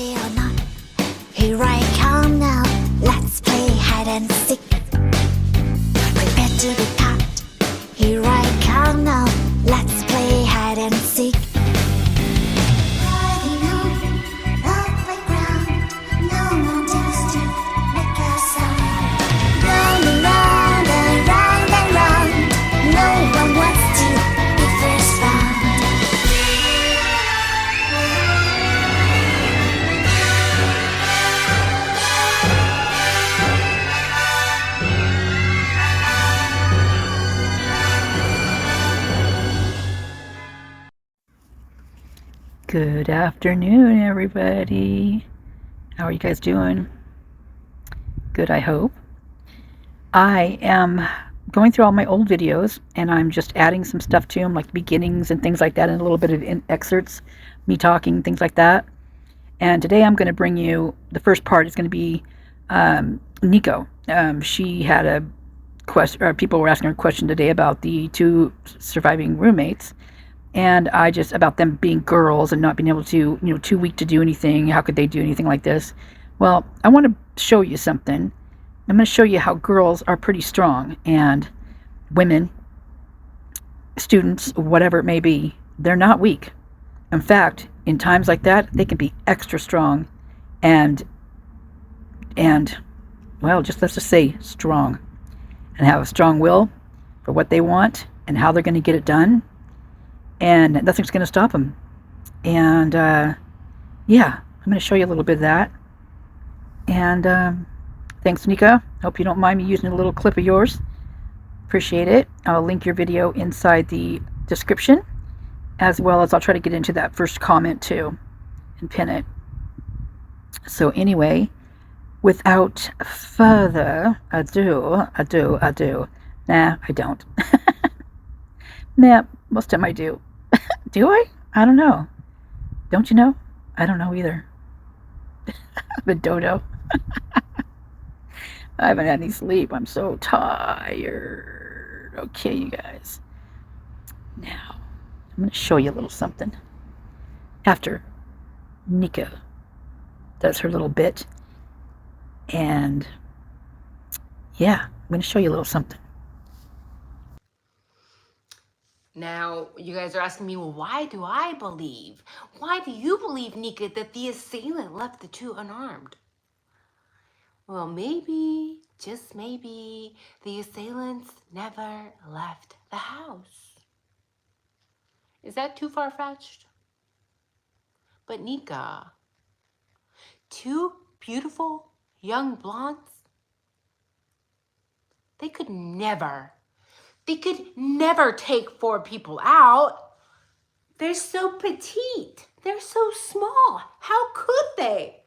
ready or not, here I come now. Let's play hide and seek. Prepare to be caught. Here I come now. Let's play hide and seek. Riding on the playground, no one dares to make a sound. Round and round and round and round, no one wants to be first found. Good afternoon, everybody. How are you guys doing? Good, I hope. I am going through all my old videos, and I'm just adding some stuff to them, like beginnings and things like that, and a little bit of excerpts, me talking, things like that. And today I'm going to bring you, the first part is going to be Nico. She had a question, or people were asking her a question today about the two surviving roommates. And I just, about them being girls and not being able to, too weak to do anything. How could they do anything like this? Well, I want to show you something. I'm going to show you how girls are pretty strong, and women, students, whatever it may be, they're not weak. In fact, in times like that, they can be extra strong and well, let's just say strong, and have a strong will for what they want and how they're going to get it done. And nothing's going to stop them. And yeah, I'm going to show you a little bit of that. And thanks, Nika. Hope you don't mind me using a little clip of yours. Appreciate it. I'll link your video inside the description, as well as I'll try to get into that first comment too and pin it. So anyway, without further ado. Nah, I don't. Nah, most of the time I do. Do I? I don't know. Don't you know? I don't know either. I'm a dodo. I haven't had any sleep. I'm so tired. Okay, you guys. Now, I'm going to show you a little something. After Nika does her little bit. And yeah, I'm going to show you a little something. Now, you guys are asking me, well, why do I believe? Why do you believe, Nika, that the assailant left the two unarmed? Well, maybe, just maybe, the assailants never left the house. Is that too far-fetched? But Nika, two beautiful young blondes, they could never take four people out. They're so petite. They're so small. How could they?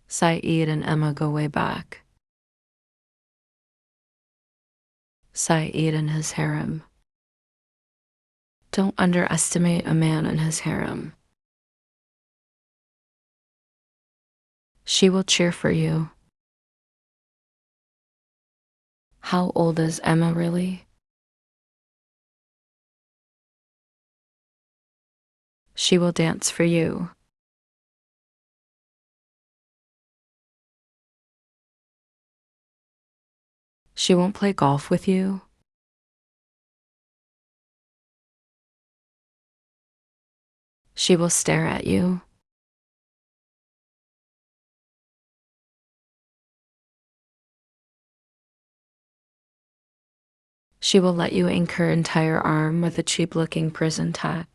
Saeed and Emma go way back. Saeed and his harem. Don't underestimate a man and his harem. She will cheer for you. How old is Emma really? She will dance for you. She won't play golf with you. She will stare at you. She will let you ink her entire arm with a cheap-looking prison tat.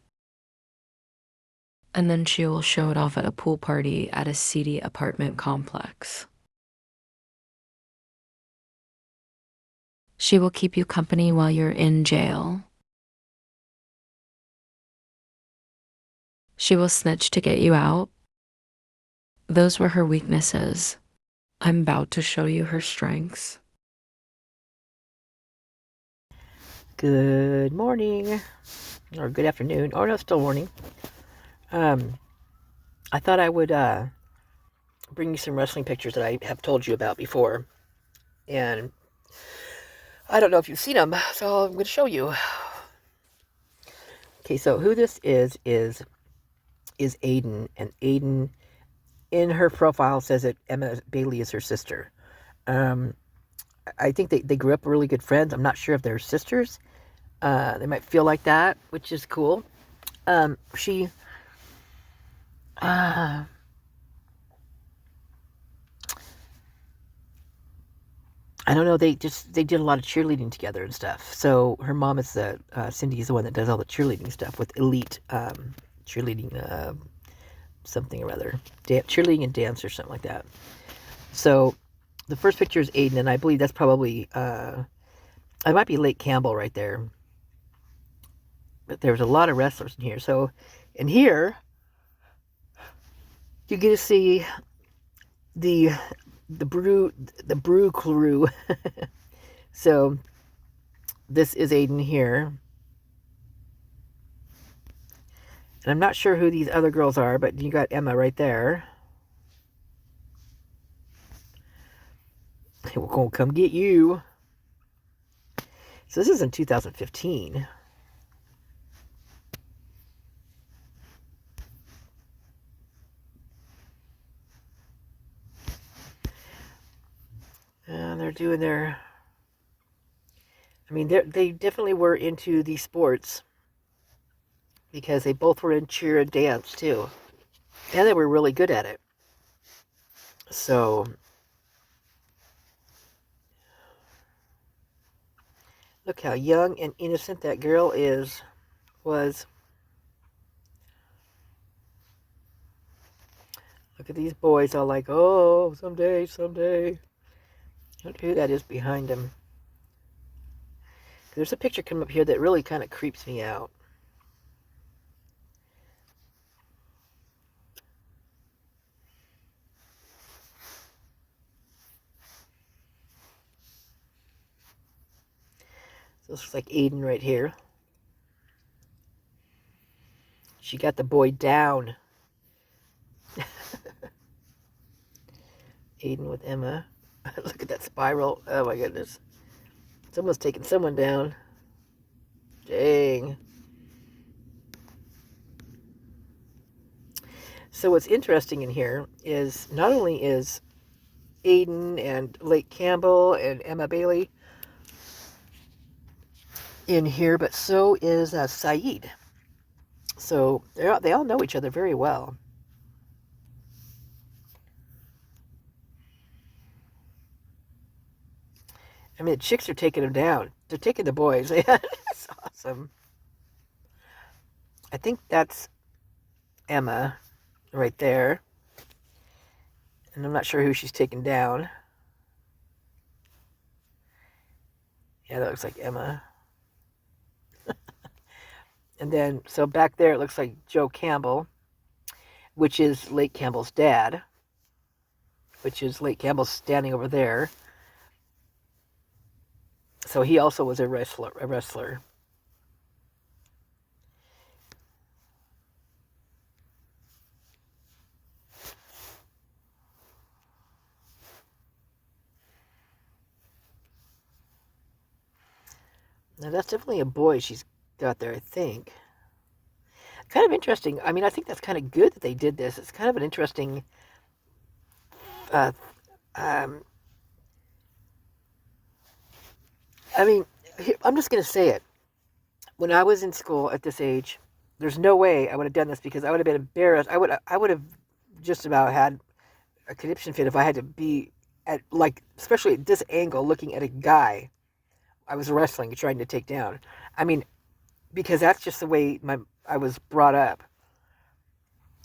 And then she will show it off at a pool party at a seedy apartment complex. She will keep you company while you're in jail. She will snitch to get you out. Those were her weaknesses. I'm about to show you her strengths. Good morning, or good afternoon, or no, still morning. I thought I would bring you some wrestling pictures that I have told you about before, and I don't know if you've seen them, so I'm going to show you. Okay, so who this is Aiden, and Aiden in her profile says that Emma Bailey is her sister. I think they grew up really good friends. I'm not sure if they're sisters. They might feel like that, which is cool. She I don't know. They did a lot of cheerleading together and stuff. So her mom is Cindy is the one that does all the cheerleading stuff with Elite cheerleading something or other, cheerleading and dance or something like that. So the first picture is Aiden, and I believe that's probably it might be Lake Campbell right there. But there's a lot of wrestlers in here. So in here you get to see the brew crew. So this is Aiden here. And I'm not sure who these other girls are, but you got Emma right there. We're going to come get you. So this is in 2015. And they're doing their... I mean, they definitely were into these sports, because they both were in cheer and dance too. And they were really good at it. So look how young and innocent that girl was. Look at these boys all like, oh, someday. I wonder who that is behind them. There's a picture coming up here that really kind of creeps me out. So this looks like Aiden right here. She got the boy down. Aiden with Emma. Look at that spiral. Oh my goodness. Someone's taking someone down. Dang. So what's interesting in here is not only is Aiden and Lake Campbell and Emma Bailey in here, but so is Saeed. So they all know each other very well. I mean, the chicks are taking them down. They're taking the boys. That's awesome. I think that's Emma right there. And I'm not sure who she's taking down. Yeah, that looks like Emma. And then, so back there, it looks like Joe Campbell, which is Lake Campbell's dad, which is Lake Campbell standing over there. So he also was a wrestler. Now that's definitely a boy she's got there, I think. Kind of interesting. I mean, I think that's kind of good that they did this. It's kind of an interesting I mean, I'm just going to say it. When I was in school at this age, there's no way I would have done this, because I would have been embarrassed. I would have just about had a conniption fit if I had to be at, like, especially at this angle, looking at a guy I was wrestling, trying to take down. I mean, because that's just the way I was brought up.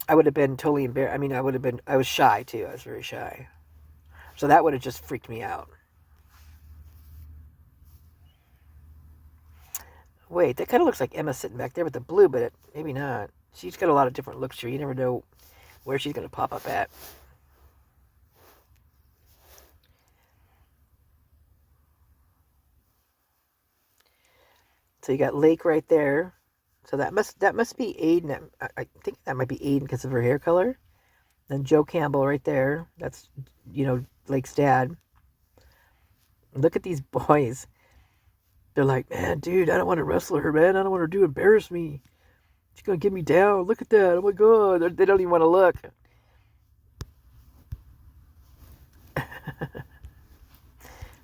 I would have been totally embarrassed. I mean, I was shy too. I was very shy. So that would have just freaked me out. Wait, that kind of looks like Emma sitting back there with the blue, but maybe not. She's got a lot of different looks here. You never know where she's going to pop up at. So you got Lake right there. So that must be Aiden. I think that might be Aiden because of her hair color. Then Joe Campbell right there. That's, Lake's dad. Look at these boys. They're like, man, dude, I don't want to wrestle her, man. I don't want her to embarrass me. She's gonna get me down. Look at that. Oh my god. They don't even want to look.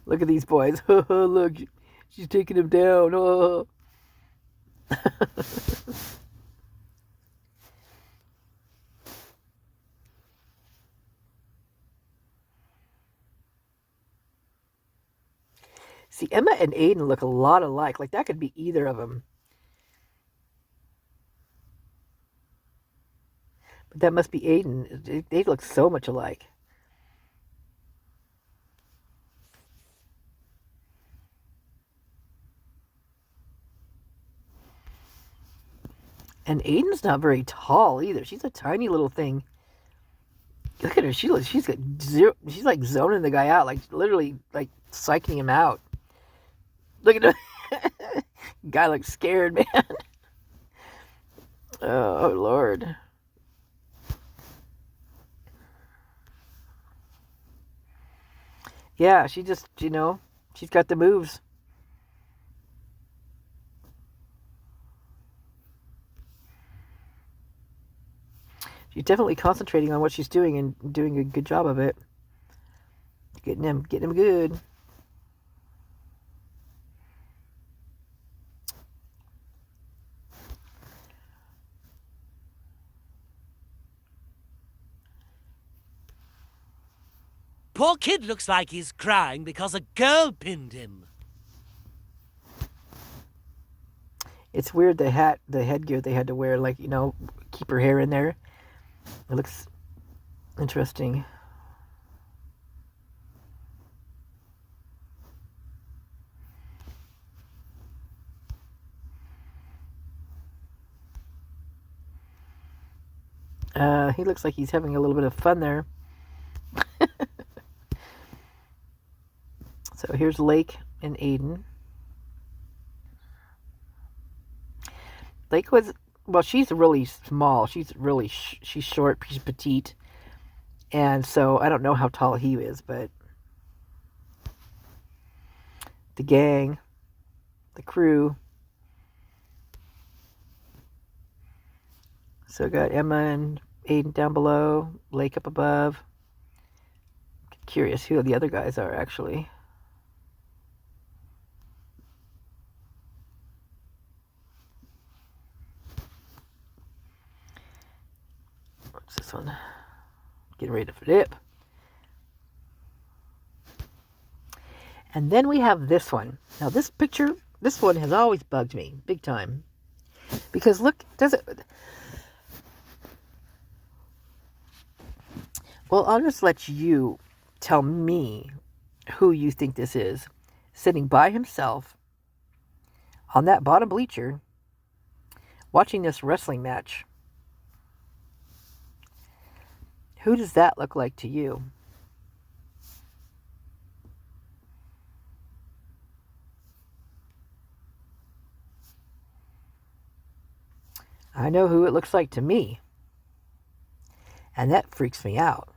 Look at these boys. Look, she's taking him down. Oh. See, Emma and Aiden look a lot alike. Like, that could be either of them. But that must be Aiden. They look so much alike. And Aiden's not very tall either. She's a tiny little thing. Look at her. She's got zero. She's like zoning the guy out, like literally like psyching him out. Look at him. Guy looks scared, man. Oh Lord. Yeah, she just, she's got the moves. She's definitely concentrating on what she's doing and doing a good job of it. Getting him good. Poor kid looks like he's crying because a girl pinned him. It's weird, the headgear they had to wear, like, keep her hair in there. It looks interesting. He looks like he's having a little bit of fun there. So here's Lake and Aiden. Lake was, well, she's really small. She's short. She's petite. And so I don't know how tall he is, but the gang, the crew. So got Emma and Aiden down below, Lake up above. Curious who the other guys are, actually. What's this one? Getting ready to flip. And then we have this one. Now this picture, this one has always bugged me, big time. Because look, does it... Well, I'll just let you tell me who you think this is. Sitting by himself on that bottom bleacher, watching this wrestling match. Who does that look like to you? I know who it looks like to me. And that freaks me out.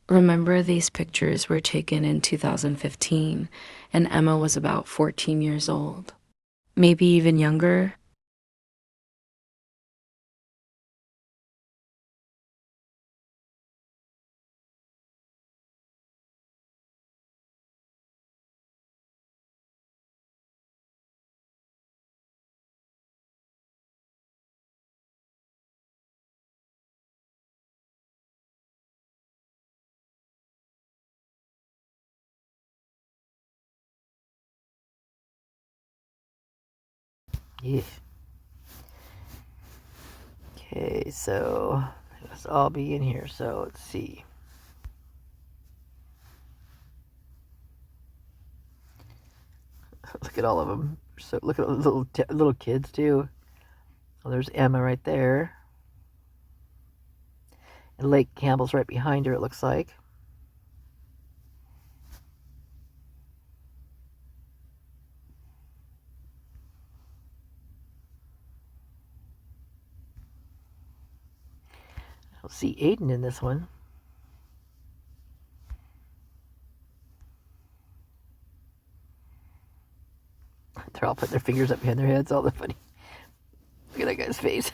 Remember, these pictures were taken in 2015, and Emma was about 14 years old. Maybe even younger. Yeah. Okay, so let's all be in here. So let's see. Look at all of them. So look at the little kids too. Well, there's Emma right there. And Lake Campbell's right behind her, it looks like. I don't see Aiden in this one. They're all putting their fingers up behind their heads. All the funny. Look at that guy's face.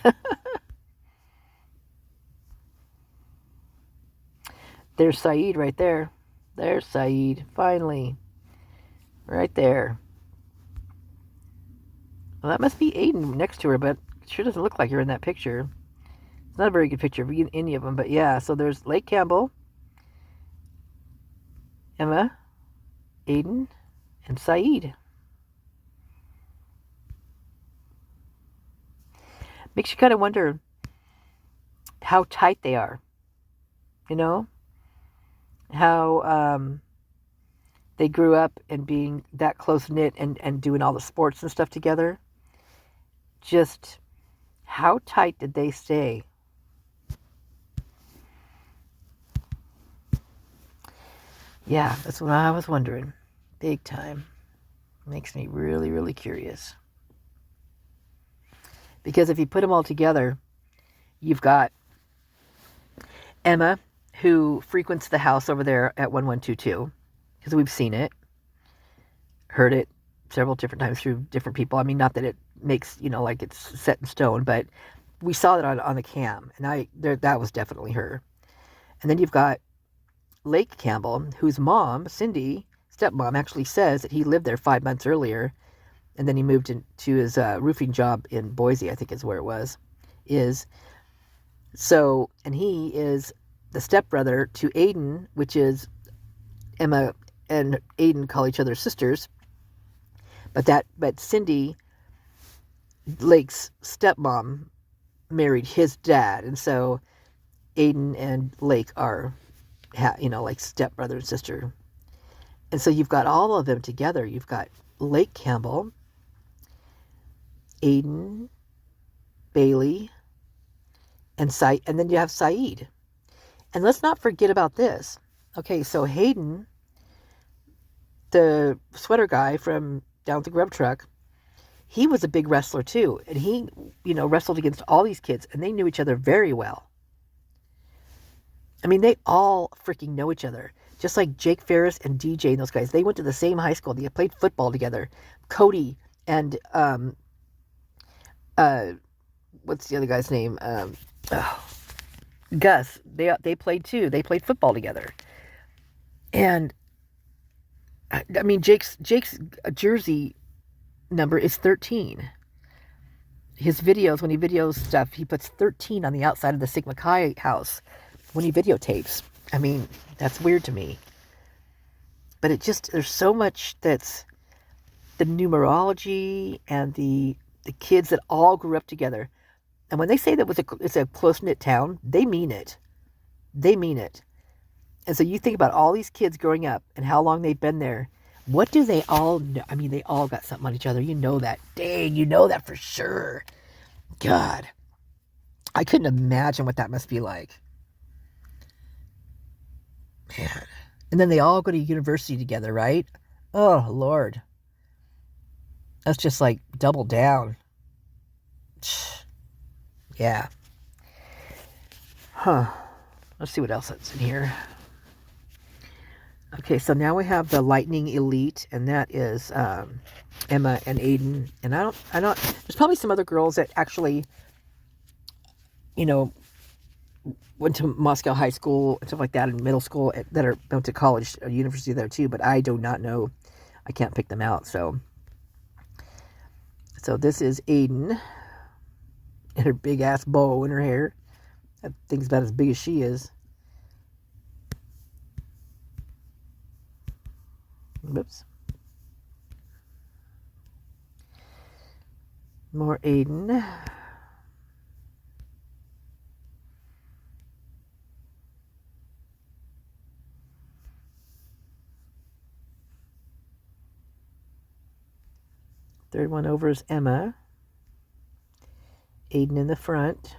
There's Saeed right there. There's Saeed, finally. Right there. Well, that must be Aiden next to her, but it sure doesn't look like her in that picture. It's not a very good picture of any of them, but yeah. So there's Lake Campbell, Emma, Aiden, and Saeed. Makes you kind of wonder how tight they are. You know? How they grew up and being that close-knit and doing all the sports and stuff together. Just how tight did they stay? Yeah, that's what I was wondering. Big time. Makes me really, really curious. Because if you put them all together, you've got Emma, who frequents the house over there at 1122, because we've seen it, heard it several different times through different people. I mean, not that it makes, like it's set in stone, but we saw it on the cam, and that was definitely her. And then you've got Lake Campbell, whose mom, Cindy, stepmom, actually says that he lived there 5 months earlier, and then he moved into his roofing job in Boise, I think is where it was. So, and he is the stepbrother to Aiden, which is Emma and Aiden call each other sisters. But Cindy, Lake's stepmom, married his dad, and so Aiden and Lake are, like stepbrother and sister. And so you've got all of them together. You've got Lake Campbell, Aiden, Bailey, and then you have Saeed. And let's not forget about this. Okay, so Hayden, the sweater guy from down at the grub truck, he was a big wrestler too. And he, wrestled against all these kids, and they knew each other very well. I mean, they all freaking know each other. Just like Jake Ferris and DJ and those guys. They went to the same high school. They played football together. Cody and, what's the other guy's name? Gus. They played too. They played football together. And, I mean, Jake's jersey number is 13. His videos, when he videos stuff, he puts 13 on the outside of the Sigma Chi house when he videotapes. I mean, that's weird to me. But there's so much that's the numerology and the kids that all grew up together. And when they say that it's a close-knit town, they mean it. They mean it. And so you think about all these kids growing up and how long they've been there. What do they all know? I mean, they all got something on each other. You know that. Dang, you know that for sure. God. I couldn't imagine what that must be like. Man. And then they all go to university together, right? Oh, Lord. That's just like double down. Yeah. Huh. Let's see what else is in here. Okay, so now we have the Lightning Elite, and that is Emma and Aiden. And I don't. There's probably some other girls that actually, went to Moscow High School and stuff like that, in middle school, that went to college, university there too. But I do not know. I can't pick them out. So this is Aiden and her big ass bow in her hair. That thing's about as big as she is. Whoops. More Aiden. Third one over is Emma. Aiden in the front.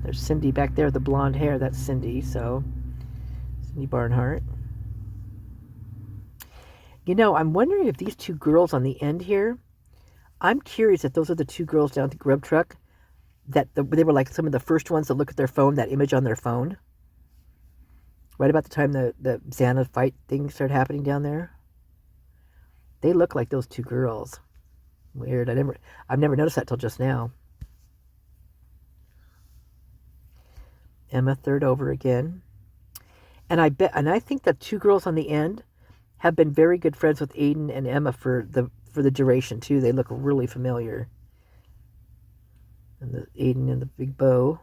There's Cindy back there with the blonde hair. That's Cindy, so Cindy Barnhart. I'm wondering if these two girls on the end here, I'm curious if those are the two girls down at the grub truck, that they were like some of the first ones to look at their phone, that image on their phone. right about the time the Xana fight thing started happening down there. They look like those two girls. Weird. I've never noticed that till just now. Emma third over again. And I think the two girls on the end have been very good friends with Aiden and Emma for the duration too. They look really familiar. And the Aiden and the big bow.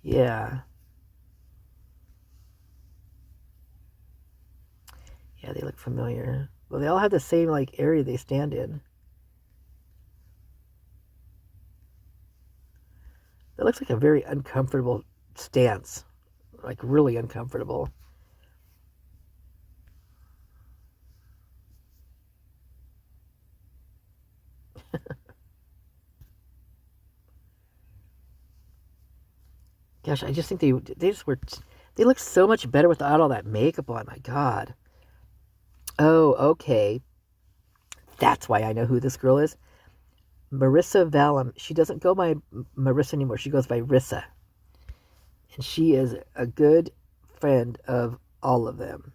Yeah. Yeah, they look familiar. Well, they all have the same like area they stand in. That looks like a very uncomfortable stance. Like really uncomfortable. Gosh, I just think they look so much better without all that makeup on. My God. Oh, okay. That's why I know who this girl is. Marissa Valum. She doesn't go by Marissa anymore. She goes by Rissa. And she is a good friend of all of them.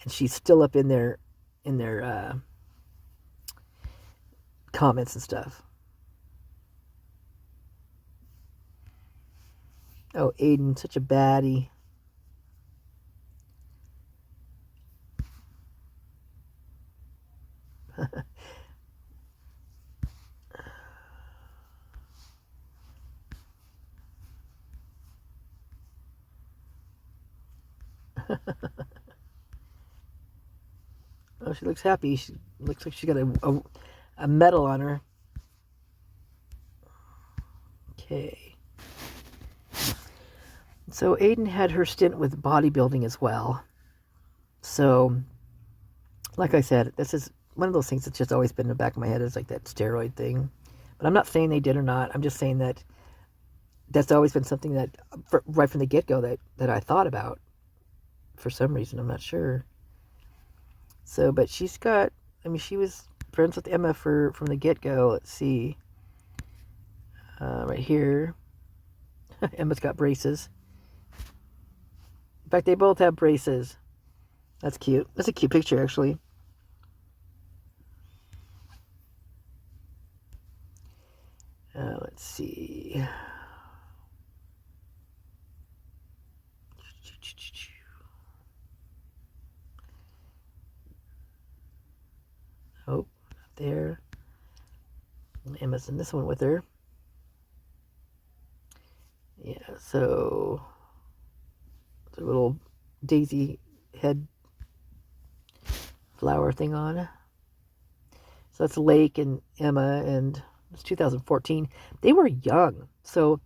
And she's still up in their comments and stuff. Oh, Aiden, such a baddie. Oh, she looks happy. She looks like she got a medal on her. Okay. So Aiden had her stint with bodybuilding as well. So, like I said, this is one of those things that's just always been in the back of my head, is like that steroid thing. But I'm not saying they did or not. I'm just saying that that's always been something that, right from the get-go, that I thought about. For some reason, I'm not sure. So, but she was friends with Emma from the get-go. Let's see. Right here. Emma's got braces. In fact, they both have braces. That's cute. That's a cute picture, actually. Let's see. Oh, not there. Emma's in this one with her. Yeah, so the little daisy head flower thing on. So that's Lake and Emma, and it's 2014. They were young, so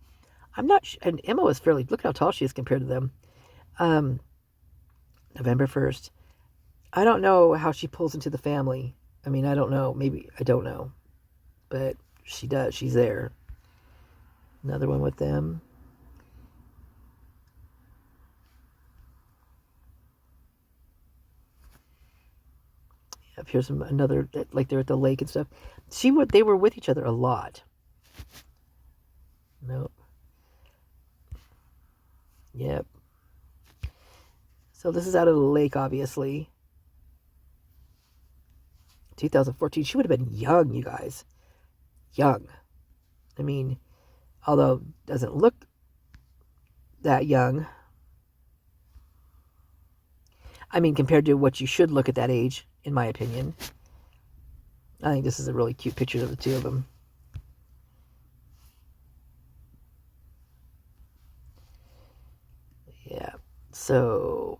I'm not sure. And Emma was fairly, look how tall she is compared to them. November 1st. I don't know how she pulls into the family. I mean, I don't know. Maybe, I don't know. But she does. She's there. Another one with them. Yep, here's another, like they're at the lake and stuff. They were with each other a lot. Nope. Yep. So this is out of the lake, obviously. 2014. She would have been young, you guys. Young. I mean, although doesn't look that young. I mean, compared to what you should look at that age, in my opinion. I think this is a really cute picture of the two of them. Yeah. So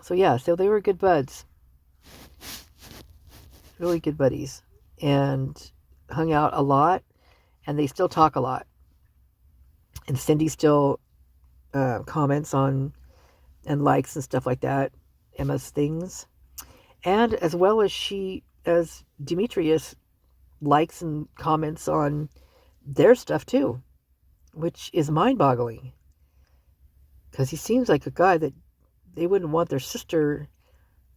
they were good buds. Really good buddies. And hung out a lot. And they still talk a lot. And Cindy still comments on and likes and stuff like that, Emma's things. And as well as Demetrius likes and comments on their stuff too, which is mind-boggling. Because he seems like a guy that they wouldn't want their sister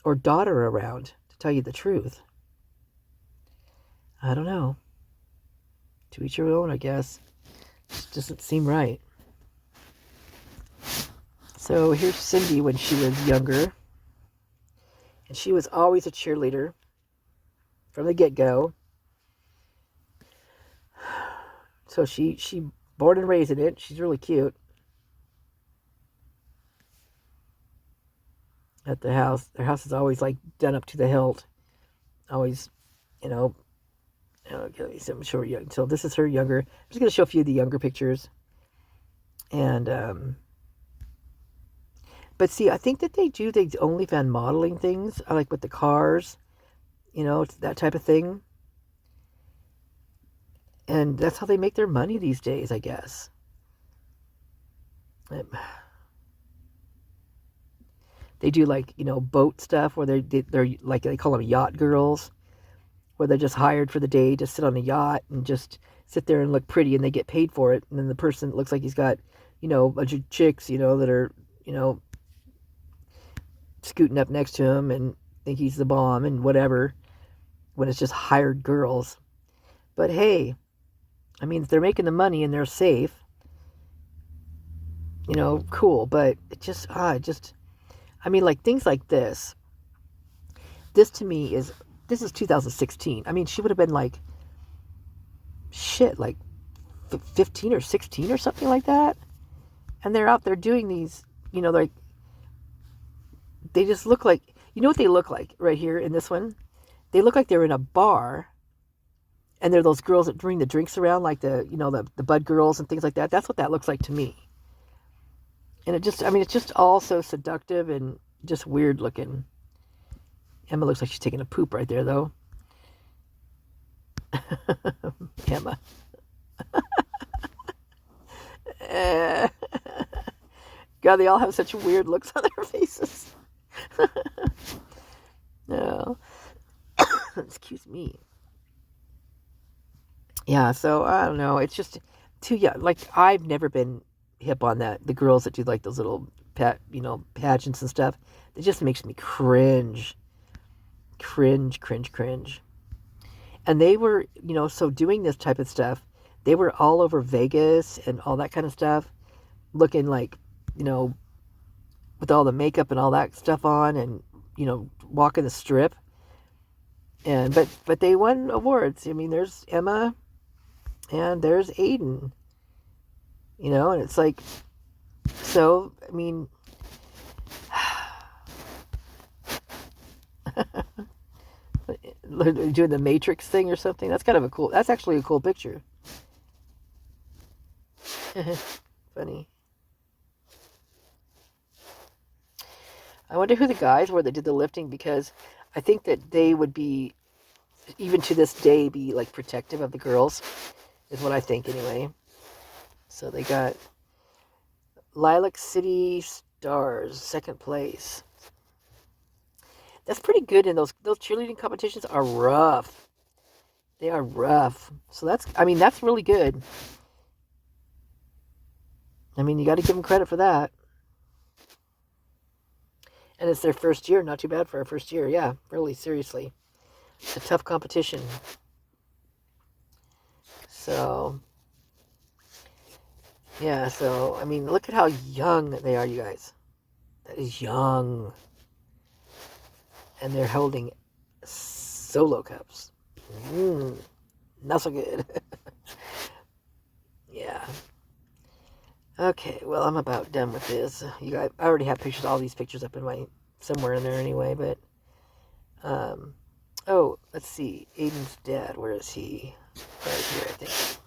or daughter around, to tell you the truth. I don't know. To each your own, I guess. Just doesn't seem right. So here's Cindy when she was younger. And she was always a cheerleader from the get-go. So she born and raised in it. She's really cute. At the house. Their house is always like done up to the hilt. Always, you know, okay, so I'm sure young. So this is her younger. I'm just going to show a few of the younger pictures. And, but see, I think that they do the OnlyFans modeling things, like with the cars, you know, that type of thing. And that's how they make their money these days, I guess. They do like, you know, boat stuff where they're like, they call them yacht girls, where they're just hired for the day to sit on a yacht and just sit there and look pretty, and they get paid for it. And then the person looks like he's got, you know, a bunch of chicks, you know, that are, you know, scooting up next to him and think he's the bomb and whatever, when it's just hired girls. But hey, I mean, if they're making the money and they're safe, you know, cool. But it just, I mean, like things like this. This to me is, this is 2016. I mean, she would have been like, shit, like 15 or 16 or something like that. And they're out there doing these, you know, like, they just look like, you know what they look like right here in this one? They look like they're in a bar. And they're those girls that bring the drinks around, like the, you know, the Bud girls and things like that. That's what that looks like to me. And it just, I mean, it's just all so seductive and just weird looking. Emma looks like she's taking a poop right there, though. Emma. God, they all have such weird looks on their faces. No. Excuse me. Yeah, so I don't know. It's just too young. Like, I've never been hip on that. The girls that do like those little pageants and stuff. It just makes me cringe. Cringe. And they were, you know, so doing this type of stuff, they were all over Vegas and all that kind of stuff, looking like, you know, with all the makeup and all that stuff on, and, you know, walking the strip. And but they won awards. I mean, there's Emma and there's Aiden, you know, and it's like, so, I mean, doing the Matrix thing or something. That's kind of a cool, that's actually a cool picture. Funny. I wonder who the guys were that did the lifting, because I think that they would be, even to this day, be like protective of the girls, is what I think anyway. So they got Lilac City Stars, second place. That's pretty good. And those cheerleading competitions are rough. They are rough. So that's, I mean, that's really good. I mean, you got to give them credit for that. And it's their first year. Not too bad for our first year. Yeah, really, seriously. It's a tough competition. So, yeah, so, I mean, look at how young they are, you guys. That is young. And they're holding solo cups. Not so good. Yeah. Okay, well, I'm about done with this. You guys, I already have pictures, all these pictures up in my, somewhere in there anyway, but, oh, let's see, Aiden's dad, where is he? Right here, I think.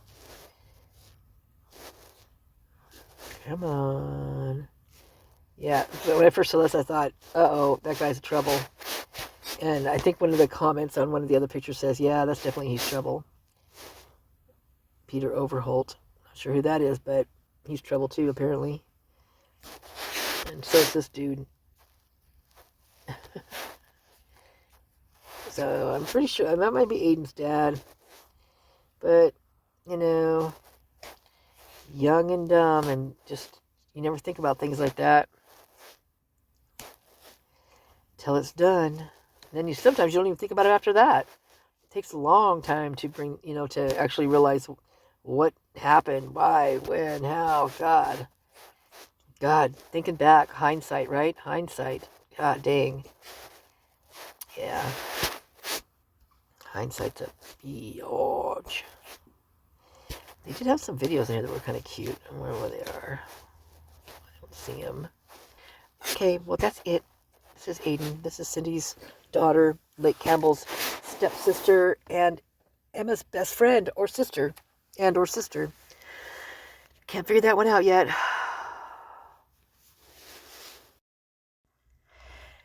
Come on. Yeah, so when I first saw this, I thought, uh-oh, that guy's in trouble. And I think one of the comments on one of the other pictures says, yeah, that's definitely he's trouble. Peter Overholt. Not sure who that is, but he's trouble too, apparently. And so is this dude. So I'm pretty sure that might be Aiden's dad. But, you know, young and dumb, and just, you never think about things like that till it's done. And then sometimes you don't even think about it after that. It takes a long time to bring, you know, to actually realize What happened? Why? When? How? God, thinking back, hindsight, right? Hindsight. God dang. Yeah. Hindsight's a biatch. They did have some videos in here that were kind of cute. I wonder where they are. I don't see them. Okay, well, that's it. This is Aiden. This is Cindy's daughter, Lake Campbell's stepsister, and Emma's best friend or sister. Can't figure that one out yet.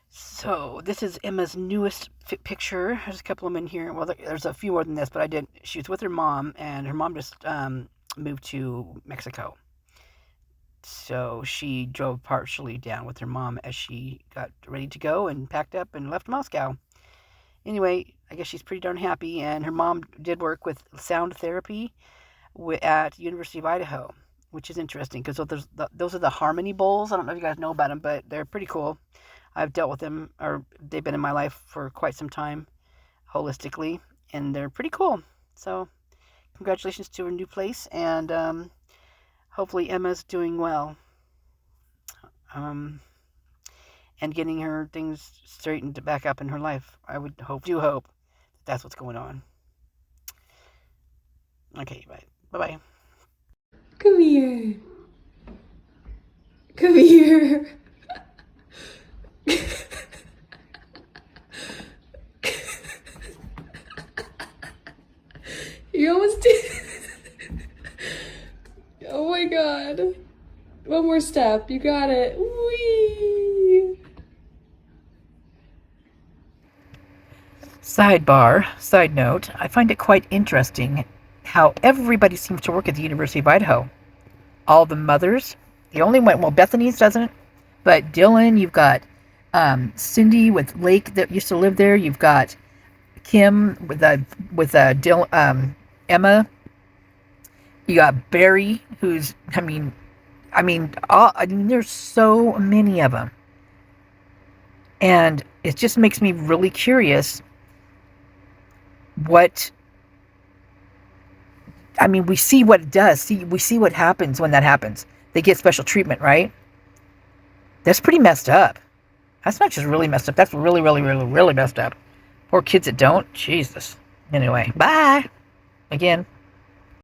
So this is Emma's newest picture. There's a couple of them in here. Well, there's a few more than this, but she was with her mom, and her mom just moved to Mexico. So she drove partially down with her mom as she got ready to go and packed up and left Moscow. Anyway, I guess she's pretty darn happy, and her mom did work with sound therapy at University of Idaho, which is interesting because those are the harmony bowls. I don't know if you guys know about them, but they're pretty cool. I've dealt with them, or they've been in my life for quite some time, holistically, and they're pretty cool. So, congratulations to her new place, and hopefully Emma's doing well, and getting her things straightened back up in her life. I do hope that's what's going on. Okay, bye. Come here. Come here. You almost did. Oh my god. One more step. You got it. Whee! Side note, I find it quite interesting how everybody seems to work at the University of Idaho. All the mothers. The only one, well, Bethany's doesn't, but Dylan, you've got Cindy with Lake that used to live there. You've got Kim with Dylan, Emma. You got Barry, who's there's so many of them, and it just makes me really curious. We see what it does. We see what happens when that happens. They get special treatment, right? That's pretty messed up. That's not just really messed up. That's really, really, really, really messed up. Poor kids that don't. Jesus. Anyway, bye. Again.